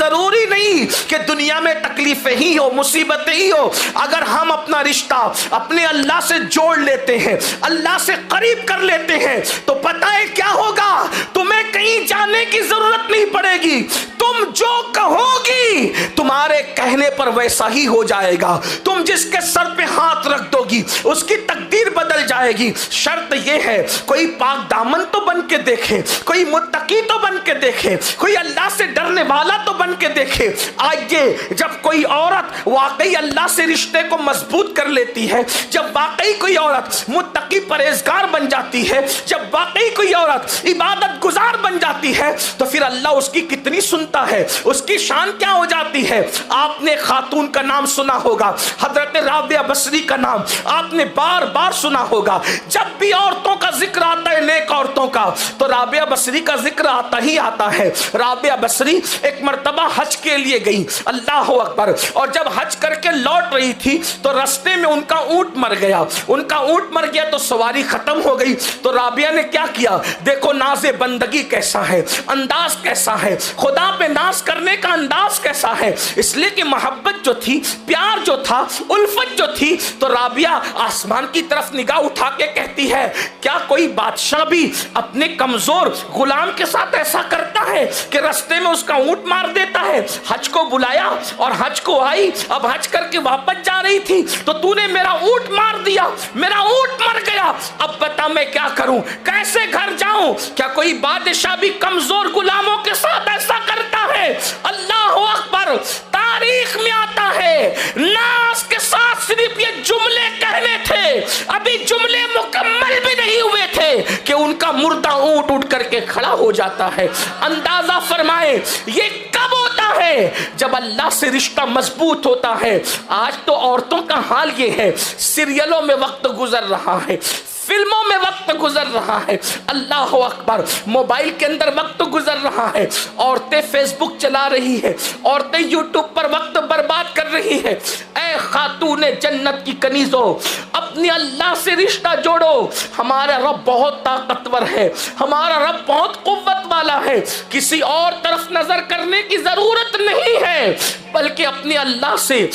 ضروری نہیں کہ دنیا میں تکلیفیں ہی ہو، مصیبتیں ہی ہو، اگر ہم اپنا رشتہ اپنے اللہ سے جوڑ لیتے ہیں، اللہ سے قریب کر لیتے ہیں، تو پتہ ہے کیا ہوگا؟ تمہیں کہیں جانے کی ضرورت نہیں پڑے گی، تم جو کہو گی تمہارے کہنے پر ویسا ہی ہو جائے گا، تم جس کے سر پہ ہاتھ رکھ دو گی اس کی تقدیر بدل جائے گی۔ شرط یہ ہے کوئی پاک دامن تو بن کے دیکھے، کوئی متقی تو بن کے دیکھے، کوئی اللہ سے ڈرنے والا تو بن کے دیکھے۔ آئیے، جب کوئی عورت واقعی اللہ سے رشتے کو مضبوط کر لیتی ہے، جب واقعی کوئی عورت متقی پرہیزگار بن جاتی ہے، جب واقعی کوئی عورت عبادت گزار بن جاتی ہے، تو پھر اللہ اس کی کتنی سنتا ہے، اس کی شان کیا ہو جاتی ہے۔ آپ نے خاتون کا نام سنا ہوگا، حضرت رابعہ بصری کا نام آپ نے بار بار سنا ہوگا۔ جب بھی عورتوں کا ذکر آتا ہے، نیک عورتوں کا، تو رابعہ بصری کا ذکر آتا ہی آتا ہے۔ رابعہ بصری ایک مرتبہ حج کے لیے گئی، اللہ اکبر، اور جب حج کر کے لوٹ رہی تھی تو رستے میں ان کا اونٹ مر گیا، ان کا اونٹ مر گیا تو سواری ختم ہو گئی۔ تو رابعہ نے کیا کیا؟ دیکھو ناز بندگی کیسا ہے، انداز کیسا ہے، خدا پہ ناز کرنے کا انداز کیسا ہے، اس لیے کہ محبت جو تھی، پیار جو تھا، الفت جو تھی، تو رابعہ آسمان کی طرف نگاہ اٹھا کے کہتی ہے کیا کوئی بادشاہ بھی اپنے کمزور غلام کے ساتھ ایسا کرتا ہے کہ رستے میں اس کا اونٹ مار دیتا ہے؟ حج کو بلایا اور حج کو آئی، اب حج کر کے واپس جا رہی تھی تو تو نے میرا اونٹ مار دیا، میرا اونٹ مر گیا، اب بتا میں کیا کروں، کیسے گھر جاؤں؟ کیا کوئی بادشاہ بھی کمزور غلاموں کے ساتھ ایسا کرتا ہے؟ اللہ اکبر، تاریخ میں آتا ہے ناز کے ساتھ صرف یہ جملے کہنے تھے، ابھی جملے مکمل بھی نہیں ہوئے تھے کہ ان کا مردہ اونٹ اٹھ کر کے کھڑا ہو جاتا ہے۔ اندازہ فرمائیں یہ کب ہوتا ہے؟ جب اللہ سے رشتہ مضبوط ہوتا ہے۔ آج تو عورتوں کا حال یہ ہے، سیریلوں میں وقت گزر رہا ہے، فلموں میں وقت گزر رہا ہے، اللہ اکبر، موبائل کے اندر وقت گزر رہا ہے، عورتیں فیس بک چلا رہی ہے، عورتیں یوٹیوب پر وقت برباد کر رہی ہے۔ اے خاتون جنت کی کنیزوں، اپنے اللہ سے رشتہ جوڑو، ہمارا رب بہت طاقتور ہے، ہمارا رب بہت قوت والا ہے، کسی اور طرف نظر کرنے کی ضرورت نہیں ہے، بلکہ اپنے اللہ سے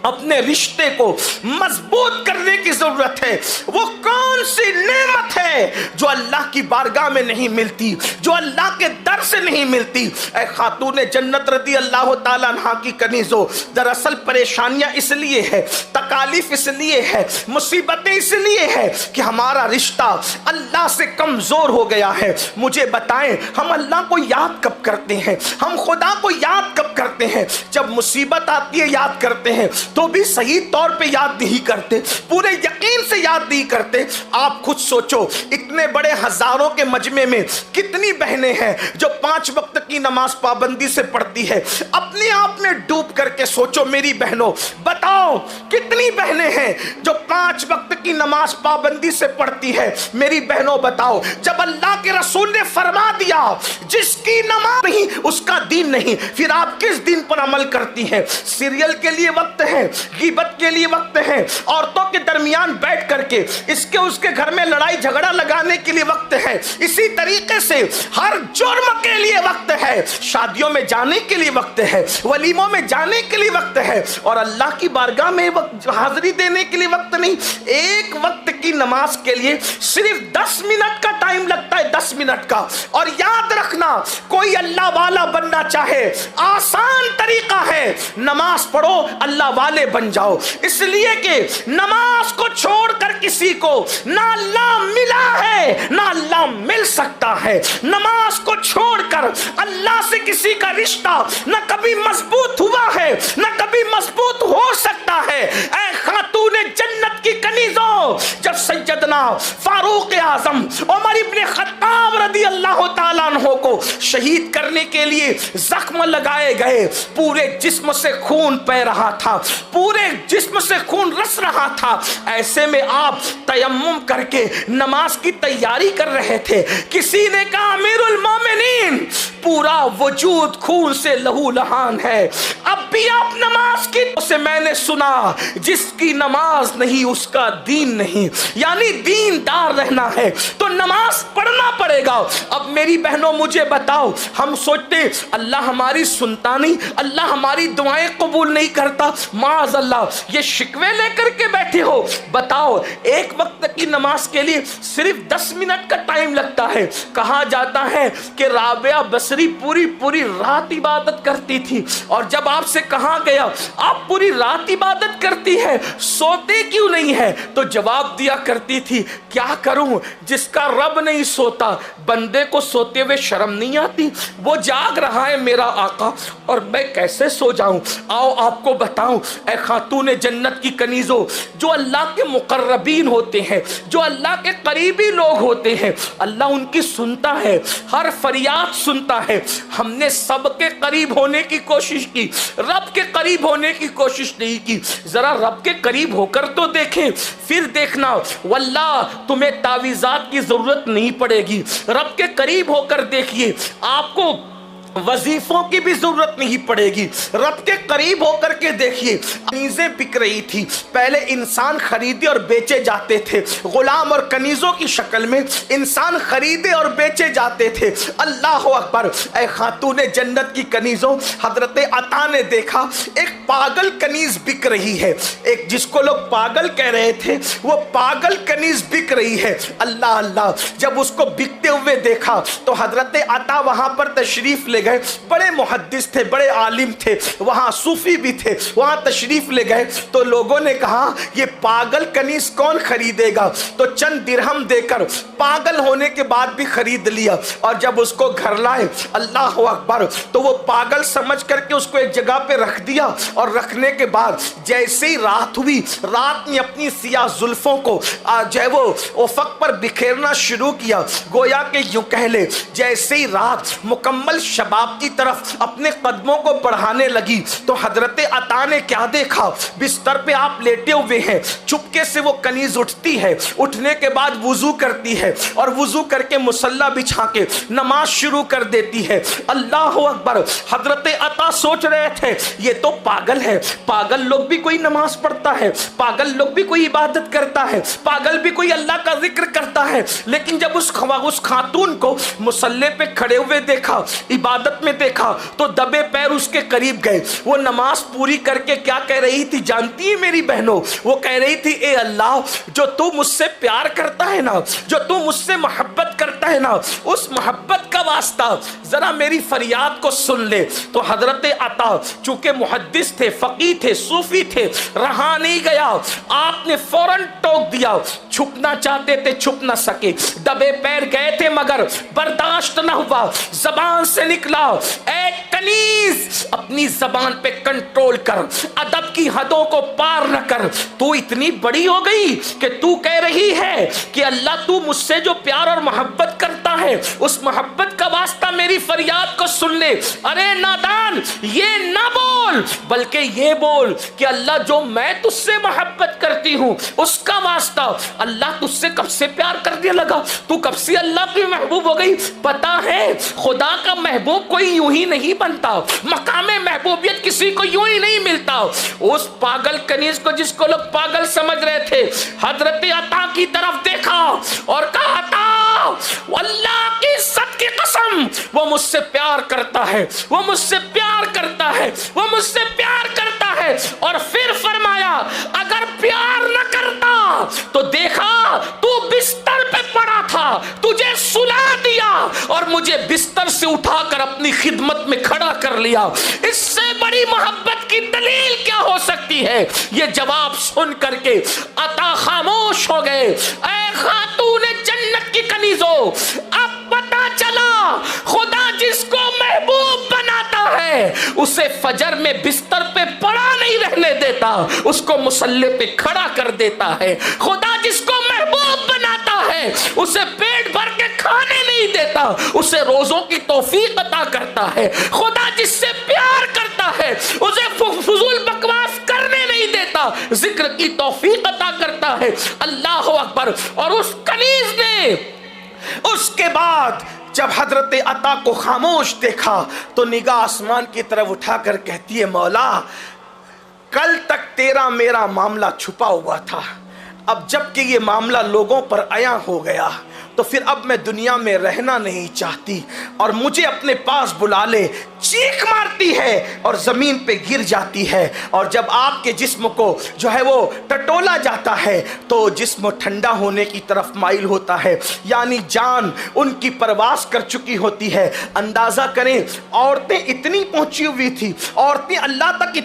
اپنے رشتے کو مضبوط کرنے کی ضرورت ہے۔ وہ کون سی نعمت ہے جو اللہ کی بارگاہ میں نہیں ملتی، جو اللہ کے در سے نہیں ملتی؟ اے خاتون جنت رضی اللہ تعالیٰ عنہ کی کنیزوں، دراصل پریشانیاں اس لیے ہے، تکالیف اس لیے ہے، مصیبتیں اس لیے ہے کہ ہمارا رشتہ اللہ سے کمزور ہو گیا ہے۔ مجھے بتائیں ہم اللہ کو یاد کب کرتے ہیں، ہم خدا کو یاد کب کرتے ہیں؟ جب مصیبت آتی ہے یاد کرتے ہیں تو بھی صحیح طور پہ یاد نہیں کرتے، پورے یقین سے یاد نہیں کرتے۔ آپ خود سوچو، اتنے بڑے ہزاروں کے مجمع میں کتنی بہنیں ہیں جو 5 وقت کی نماز پابندی سے پڑھتی ہے؟ اپنے آپ میں ڈوب کر کے سوچو میری بہنوں، بتاؤ کتنی بہنیں ہیں جو 5 وقت کی نماز پابندی سے پڑھتی ہے؟ میری بہنوں بتاؤ، جب اللہ کے رسول نے فرما دیا جس کی نماز نہیں اس کا دین نہیں، پھر آپ کس دین پر عمل کرتی ہیں؟ سیریل کے لیے وقت ہے، غیبت کے لیے وقت ہے، عورتوں کے درمیان بیٹھ کر کے اس کے گھر میں لڑائی جھگڑا لگانے کے لیے وقت ہے، اسی طریقے سے ہر جرم کے لیے وقت ہے، شادیوں میں جانے کے لیے وقت ہے، ولیموں میں جانے کے لیے وقت ہے، اور اللہ کی بارگاہ میں حاضری دینے کے لیے وقت نہیں۔ ایک وقت کی نماز کے لیے صرف 10 منٹ کا ٹائم لگتا ہے، 10 منٹ کا۔ اور یاد رکھنا، کوئی اللہ والا بننا چاہے آسان طریقہ ہے، نماز پڑھو اللہ والے بن جاؤ، اس لیے کہ نماز کو چھوڑ کر کسی کو نہ اللہ ملا ہے نہ اللہ مل سکتا ہے۔ نماز کو چھوڑ کر اللہ سے کسی کا رشتہ نہ کبھی مضبوط ہوا ہے نہ کبھی مضبوط ہو سکتا ہے۔ اے خاتون جنت کی کنیزوں، جب سیدنا فاروق اعظم عمر ابن خطاب رضی اللہ تعالیٰ عنہ کو شہید کرنے کے لیے زخم لگائے گئے، پورے جسم سے خون بہ رہا تھا، پورے جسم سے خون رس رہا تھا، ایسے میں آپ تیمم کر کے نماز کی تیاری کر رہے تھے۔ کسی نے کہا امیر المومنین، پورا وجود خون سے لہو لہان ہے. اب بھی آپ نماز کی سے میں نے سنا جس کی نماز نہیں اس کا دین نہیں. یعنی دین دار رہنا ہے تو نماز پڑھنا پڑے گا. اب میری بہنوں مجھے بتاؤ, ہم سوچتے اللہ ہماری سنتا نہیں, اللہ ہماری دعائیں قبول نہیں کرتا, معاذ اللہ یہ شکوے لے کر کے بیٹھے ہو. بتاؤ ایک وقت کی نماز کے لیے صرف 10 منٹ کا ٹائم لگتا ہے. کہا جاتا ہے کہ رابعہ بصری پوری رات عبادت کرتی تھی, اور جب آپ سے کہا گیا آپ پوری رات عبادت کرتی ہے سوتے کیوں نہیں ہے, تو جواب دیا کرتی تھی کیا کروں, جس کا رب نہیں سوتا بندے کو سوتے ہوئے شرم نہیں آتی. وہ جاگ رہا ہے میرا آقا اور میں کیسے سو جاؤں. آؤ آپ کو بتاؤں اے خاتون جنت کی کنیزوں, جو اللہ کے مقربین ہوتے ہیں, جو اللہ کے قریبی لوگ ہوتے ہیں, اللہ ان کی سنتا ہے, ہر فریاد سنتا ہے. ہم نے سب کے قریب ہونے کی کوشش کی, رب کے قریب ہونے کی کوشش نہیں کی. ذرا رب کے قریب ہو کر تو دیکھیں, پھر دیکھنا واللہ تمہیں تعویذات کی ضرورت نہیں پڑے گی. رب کے قریب ہو کر دیکھیے, آپ کو وظیفوں کی بھی ضرورت نہیں پڑے گی. رب کے قریب ہو کر کے دیکھیے, کنیزیں بک رہی تھی. پہلے انسان خریدے اور بیچے جاتے تھے, غلام اور کنیزوں کی شکل میں انسان خریدے اور بیچے جاتے تھے. اللہ اکبر. اے خاتون جنت کی کنیزوں, حضرت عطا نے دیکھا ایک پاگل کنیز بک رہی ہے. ایک جس کو لوگ پاگل کہہ رہے تھے وہ پاگل کنیز بک رہی ہے. اللہ اللہ. جب اس کو بکتے ہوئے دیکھا تو حضرت عطا وہاں پر تشریف لے گئے. بڑے محدث تھے, بڑے عالم تھے, وہاں صوفی بھی تھے, وہاں تشریف لے گئے. تو لوگوں نے کہا یہ پاگل کنیز کون خریدے گا, تو چند درہم دے کر پاگل ہونے کے بعد بھی خرید لیا. اور جب اس کو گھر لائے, اللہ اکبر, تو وہ پاگل سمجھ کر کے اس کو ایک جگہ پہ رکھ دیا. اور رکھنے کے بعد جیسے ہی رات ہوئی, رات نے اپنی سیاہ زلفوں کو جو ہے وہ افق پر بکھیرنا شروع کیا. گویا کہ یوں کہہ لے جیسے ہی رات مکمل شباب کی طرف اپنے قدموں کو بڑھانے لگی تو حضرت عطا نے کیا دیکھا, بستر پہ آپ لیٹے ہوئے ہیں, چپکے سے وہ کنیز اٹھتی ہے, اٹھنے کے بعد وضو کرتی ہے اور وضو کر کے مصلی بچھا کے نماز شروع کر دیتی ہے. اللہ اکبر. حضرت عطا سوچ رہے تھے یہ تو پاگل ہے, پاگل لوگ بھی کوئی نماز پڑھتا ہے, پاگل لوگ بھی کوئی عبادت کرتا ہے, پاگل بھی کوئی اللہ کا ذکر کرتا ہے. لیکن جب اس خاتون کو مصلی پہ کھڑے ہوئے دیکھا, عبادت میں دیکھا, تو دبے پیر اس کے قریب گئے. وہ نماز پوری کر کے کیا کہہ رہی تھی جانتی ہے میری بہنوں, وہ کہہ رہی تھی اے اللہ جو تو مجھ سے پیار کرتا ہے نا, جو تو مجھ سے محبت کرتا ہے نا, اس محبت کا واسطہ ذرا میری فریاد کو سن لے. تو حضرت عطا چونکہ محدث تھے, فقیہ تھے, صوفی تھے, رہا نہیں گیا, آپ نے فوراً ٹوک دیا. چھپنا چاہتے تھے چھپ نہ سکے, دبے پیر گئے تھے مگر برداشت نہ ہوا, زبان سے نکلا اے کنیز اپنی زبان پہ کنٹرول کر, ادب کی حدوں کو پار نہ کر. تو اتنی بڑی ہو گئی کہ تو کہہ رہی ہے کہ اللہ تو مجھ سے جو پیار اور محبت کرتا ہے اس محبت کا واسطہ میری فریاد کو سن لے. ارے نادان, یہ نہ بول بلکہ یہ بول کہ اللہ جو میں تجھ سے محبت کرتی ہوں اس کا واسطہ اللہ تجھ سے کب سے پیار کرنے لگا, تو کب سے اللہ کی محبوب ہو گئی. پتا ہے خدا کا محبوب کوئی یوں ہی نہیں بنتا, مقام محبوبیت کسی کو یوں ہی نہیں ملتا. اس پاگل کنیز کو جس کو لوگ پاگل سمجھ رہے تھے حضرت عطا کی طرف دیکھا اور کہا عطا اللہ کی عزت کی قسم وہ مجھ سے پیار کرتا ہے, وہ مجھ سے پیار کرتا ہے, وہ مجھ سے پیار کرتا ہے. اور پھر فرمایا اگر پیار نہ کرتا تو دیکھا تو بستر پہ پڑا تھا, تجھے سلا دیا اور مجھے بستر سے اٹھا کر اپنی خدمت میں کھڑا کر لیا. اس سے بڑی محبت کی دلیل کیا ہو سکتی ہے. یہ جواب سن کر کے عطا خاموش ہو گئے. اے خاتون جنت کی کنیزوں, اب پتا چلا خدا جس کو محبوب بناتا ہے اسے فجر میں بستر پہ پڑا نہیں رہنے دیتا, اس کو مصلی پہ کھڑا کر دیتا ہے. خدا جس کو محبوب بناتا ہے اسے پیٹ بھر کے کھانے نہیں دیتا, اسے روزوں کی توفیق عطا کرتا ہے. خدا جس سے پیار کرتا ہے اسے فضول بکواس کرنے نہیں دیتا, ذکر کی توفیق عطا کرتا ہے. اللہ اکبر. اور اس کنیز نے اس کے بعد جب حضرت عطا کو خاموش دیکھا تو نگاہ آسمان کی طرف اٹھا کر کہتی ہے مولا کل تک تیرا میرا معاملہ چھپا ہوا تھا، اب جب کہ یہ معاملہ لوگوں پر عیاں ہو گیا تو پھر اب میں دنیا میں رہنا نہیں چاہتی اور مجھے اپنے پاس بلا لے۔ چیخ مارتی ہے اور زمین پہ گر جاتی ہے، اور جب آپ کے جسم کو جو ہے وہ ٹٹولا جاتا ہے تو جسم ٹھنڈا ہونے کی طرف مائل ہوتا ہے، یعنی جان ان کی پرواز کر چکی ہوتی ہے۔ اندازہ کریں عورتیں اتنی پہنچی ہوئی تھی، عورتیں اللہ تک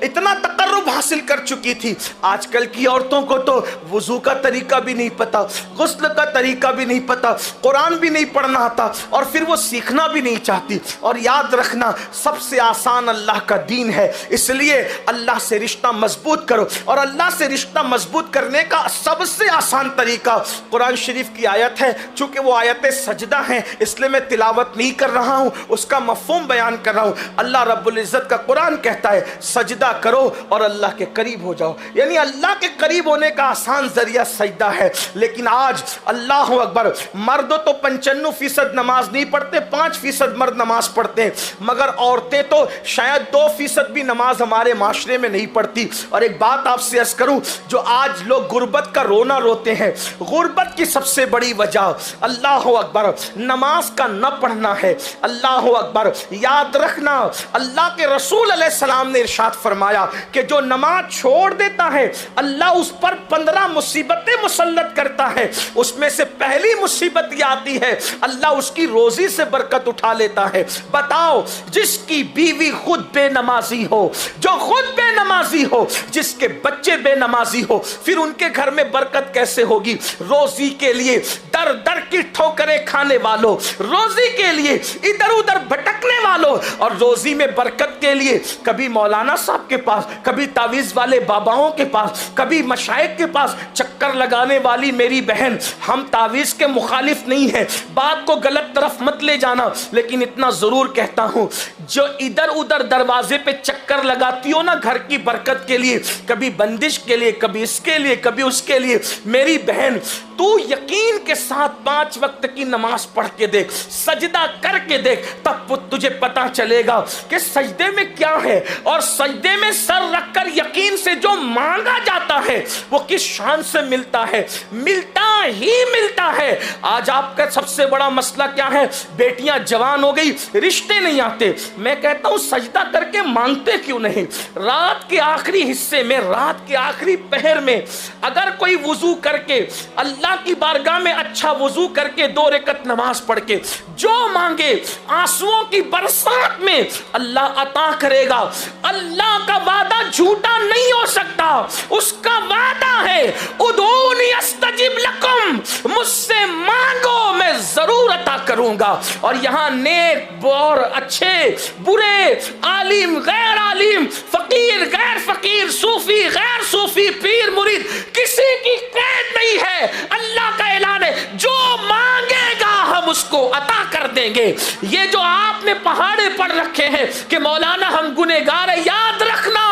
اتنا تقرب حاصل کر چکی تھی۔ آج کل کی عورتوں کو تو وضو کا طریقہ بھی نہیں پتا، غسل کا طریقہ بھی نہیں پتا، قرآن بھی نہیں پڑھنا آتا، اور پھر وہ سیکھنا بھی نہیں چاہتی۔ اور یاد رکھنا سب سے آسان اللہ کا دین ہے، اس لیے اللہ سے رشتہ مضبوط کرو، اور اللہ سے رشتہ مضبوط کرنے کا سب سے آسان طریقہ قرآن شریف کی آیت ہے۔ چونکہ وہ آیت سجدہ ہیں اس لیے میں تلاوت نہیں کر رہا ہوں، اس کا مفہوم بیان کر رہا ہوں۔ اللہ رب العزت کا قرآن کہتا ہے سجدہ کرو اور اللہ کے قریب ہو جاؤ، یعنی اللہ کے قریب ہونے کا آسان ذریعہ سجدہ ہے۔ لیکن آج اللہ اکبر، مرد تو 95% نماز نہیں پڑھتے، 5% مرد نماز پڑھتے ہیں، مگر عورتیں تو شاید 2% بھی نماز ہمارے معاشرے میں نہیں پڑھتی۔ اور ایک بات آپ سے عرض کروں، جو آج لوگ غربت کا رونا روتے ہیں، غربت کی سب سے بڑی وجہ اللہ اکبر نماز کا نہ پڑھنا ہے۔ اللہ اکبر، یاد رکھنا اللہ کے رسول علیہ السلام نے ارشاد فرمایا کہ جو نماز چھوڑ دیتا ہے اللہ اس پر 15 مصیبتیں مسلط کرتا ہے، اس میں سے پہلی مصیبت یہ آتی ہے اللہ اس کی روزی سے برکت اٹھا لیتا ہے۔ بتاؤ، جس کی بیوی خود بے نمازی ہو، جو خود بے نمازی ہو، جس کے بچے بے نمازی ہو، پھر ان کے گھر میں برکت کیسے ہوگی؟ روزی کے لیے در در کی ٹھوکریں کھانے والوں، روزی کے لیے ادھر ادھر بھٹکنے والوں، اور روزی میں برکت کے لیے کبھی مولانا صاحب کے پاس، کبھی تعویذ والے باباؤں کے پاس، کبھی مشائخ کے پاس چکر لگانے والی میری بہن، ہم تعویذ کے مخالف نہیں ہیں، بات کو غلط طرف مت لے جانا، لیکن اتنا ضرور کہتا ہوں جو ادھر ادھر دروازے پہ چکر لگاتی ہو نا گھر کی برکت کے لیے، کبھی بندش کے لیے، کبھی اس کے لیے، کبھی اس کے لیے، میری بہن تو یقین کے ساتھ 5 وقت کی نماز پڑھ کے دیکھ، سجدہ کر کے دیکھ، تب تجھے پتا چلے گا کہ سجدے میں کیا ہے، اور سجدے میں سر رکھ کر یقین سے جو مانگا جاتا ہے وہ کس شان سے ملتا ہے، ملتا ہی ملتا ہے۔ آج آپ کا سب سے بڑا مسئلہ کیا ہے؟ بیٹیاں جوان ہو گئی، رشتے نہیں آتے، میں کہتا ہوں سجدہ کر کے مانگتے کیوں نہیں؟ رات کے آخری حصے میں، رات کے آخری پہر میں اگر کوئی وضو کر کے اللہ کی بارگاہ میں اچھا وضو کر کے 2 رکعت نماز پڑھ کے جو مانگے آنسوؤں کی برسات میں اللہ عطا کرے گا۔ اللہ کا وعدہ جھوٹا نہیں ہو سکتا، اس کا وعدہ ہے ادعونی استجب لکم، مجھ سے مانگو میں ضرور عطا کروں گا۔ اور یہاں نیک اور اچھے برے، عالم غیر عالم، فقیر غیر فقیر، صوفی غیر صوفی، پیر مرید، کسی کی قید نہیں ہے۔ اللہ کا اعلان ہے جو مانگے گا ہم اس کو عطا کر دیں گے۔ یہ جو آپ نے پہاڑے پڑھ رکھے ہیں کہ مولانا ہم گنہگار ہیں، یاد رکھنا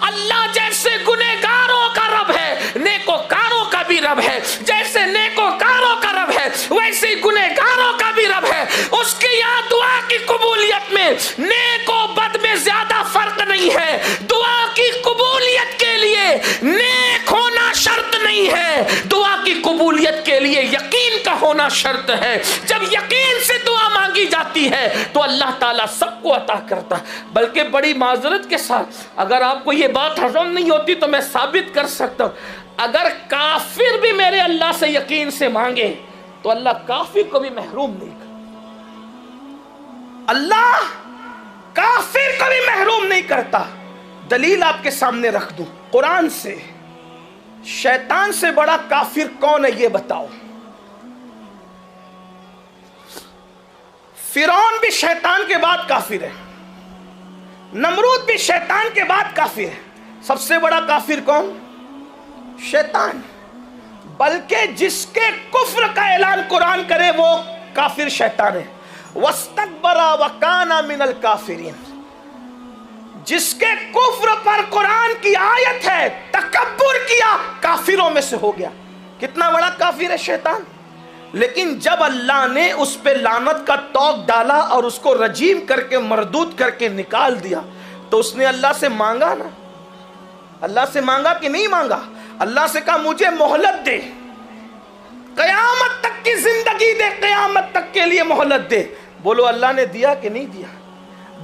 اللہ جیسے گنہگاروں کا رب ہے نیکوکاروں کا بھی رب ہے، جیسے نیکوکاروں کا رب ہے ویسے گنہگاروں کا بھی رب ہے۔ اس کی یہاں دعا کی قبولیت میں نیک و بد میں زیادہ فرق نہیں ہے۔ دعا کی قبولیت کے لیے نیک ہونا شرط نہیں ہے، دعا کی قبولیت کے لیے یقین کا ہونا شرط ہے۔ جب یقین سے دعا مانگی جاتی ہے تو اللہ تعالیٰ سب کو عطا کرتا ہے۔ بلکہ بڑی معذرت کے ساتھ اگر آپ کو یہ بات ہضم نہیں ہوتی تو میں ثابت کر سکتا ہوں، اگر کافر بھی میرے اللہ سے یقین سے مانگے تو اللہ کافر کو بھی محروم نہیں کرتا، اللہ کافر کو بھی محروم نہیں کرتا۔ دلیل آپ کے سامنے رکھ دوں قرآن سے، شیطان سے بڑا کافر کون ہے یہ بتاؤ؟ فرعون بھی شیطان کے بعد کافر ہے، نمرود بھی شیطان کے بعد کافر ہے، سب سے بڑا کافر کون؟ شیطان۔ بلکہ جس کے کفر کا اعلان قرآن کرے وہ کافر شیطان ہے۔ وَاسْتَكْبَرَ وَكَانَ مِنَ الْكَافِرِينَ، جس کے کفر پر قرآن کی آیت ہے تکبر کیا، کافروں میں سے ہو گیا۔ کتنا بڑا کافر ہے شیطان؟ لیکن جب اللہ نے اس پہ لعنت کا توق ڈالا اور اس کو رجیم کر کے مردود کر کے نکال دیا تو اس نے اللہ سے مانگا نا، اللہ سے مانگا کہ نہیں مانگا؟ اللہ سے کہا مجھے مہلت دے، قیامت تک کی زندگی دے، قیامت تک کے لیے مہلت دے۔ بولو اللہ نے دیا کہ نہیں دیا؟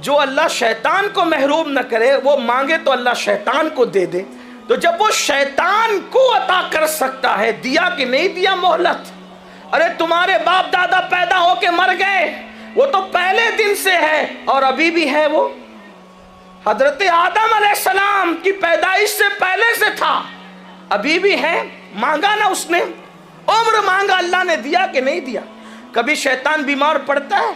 جو اللہ شیطان کو محروم نہ کرے، وہ مانگے تو اللہ شیطان کو دے دے، تو جب وہ شیطان کو عطا کر سکتا ہے، دیا کہ نہیں دیا مہلت؟ ارے تمہارے باپ دادا پیدا ہو کے مر گئے، وہ تو پہلے دن سے ہے اور ابھی بھی ہے۔ وہ حضرت آدم علیہ السلام کی پیدائش سے پہلے سے تھا، ابھی بھی ہے۔ مانگا نا اس نے، عمر مانگا، اللہ نے دیا کہ نہیں دیا؟ کبھی شیطان بیمار پڑتا ہے،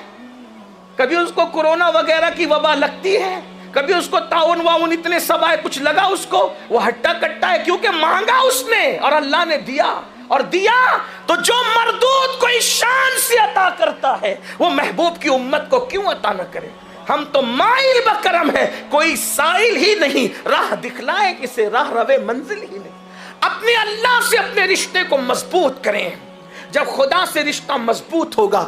کبھی اس کو کورونا وغیرہ کی وبا لگتی ہے، کبھی اس کو تعاون واون اتنے سب آئے، کچھ لگا اس کو، وہ ہٹا کٹا ہے، کیونکہ مانگا اس نے اور اللہ نے دیا۔ اور دیا تو جو مردود کوئی شان سے عطا کرتا ہے، وہ محبوب کی امت کو کیوں عطا نہ کرے؟ ہم تو مائل بکرم ہے، کوئی سائل ہی نہیں، راہ دکھلائے کسے، راہ روے منزل ہی نہیں۔ اپنے اللہ سے اپنے رشتے کو مضبوط کریں، جب خدا سے رشتہ مضبوط ہوگا